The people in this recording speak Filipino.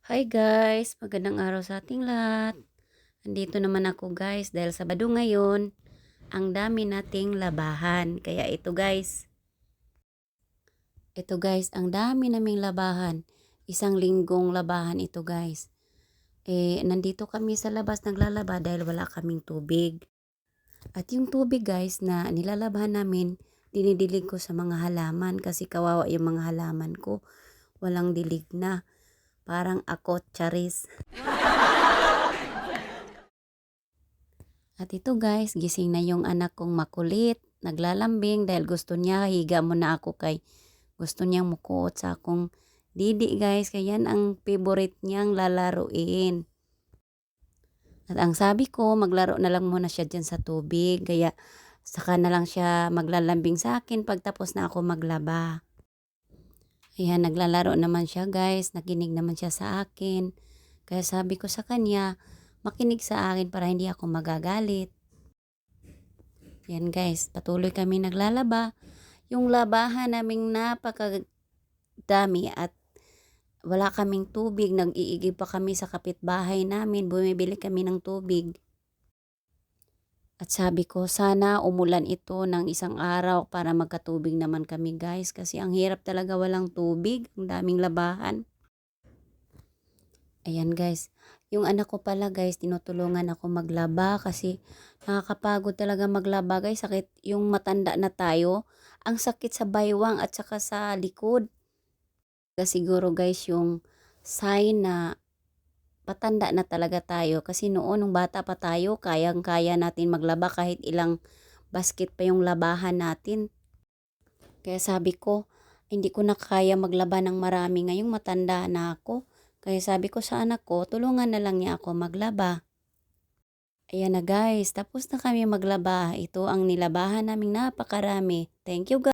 Hi guys, magandang araw sa ating lahat. Andito naman ako guys dahil Sabado ngayon, ang dami nating labahan. Kaya ito guys, ang dami naming labahan. Isang linggong labahan ito guys. Nandito kami sa labas naglalaba dahil wala kaming tubig. At yung tubig guys na nilalabahan namin, dinidilig ko sa mga halaman kasi kawawa yung mga halaman ko. Walang dilig na. Parang ako, charis. At ito guys, gising na yung anak kong makulit. Naglalambing dahil gusto niya, higa muna ako kay gusto niyang mukuot sa akong didi guys. Kaya yan ang favorite niyang lalaruin. At ang sabi ko, maglaro na lang muna siya dyan sa tubig. Kaya saka na lang siya maglalambing sa akin pagtapos na ako maglaba. Ayan, naglalaro naman siya guys. Nakinig naman siya sa akin. Kaya sabi ko sa kanya, makinig sa akin para hindi ako magagalit. Yan guys, patuloy kami naglalaba. Yung labahan naming napakadami at wala kaming tubig. Nag-iigib pa kami sa kapitbahay namin. Bumibili kami ng tubig. At sabi ko, sana umulan ito ng isang araw para magkatubig naman kami guys. Kasi ang hirap talaga walang tubig. Ang daming labahan. Ayan guys, yung anak ko pala guys, tinutulungan ako maglaba kasi nakakapagod talaga maglaba guys. Sakit yung matanda na tayo. Ang sakit sa baywang at saka sa likod. Kasi siguro guys yung sign na patanda na talaga tayo. Kasi noon nung bata pa tayo, kayang-kaya natin maglaba kahit ilang basket pa yung labahan natin. Kaya sabi ko, hindi ko na kaya maglaba ng marami ngayong matanda na ako. Kaya sabi ko sa anak ko, tulungan na lang niya ako maglaba. Ayan na guys, tapos na kami maglaba. Ito ang nilabahan naming napakarami. Thank you guys.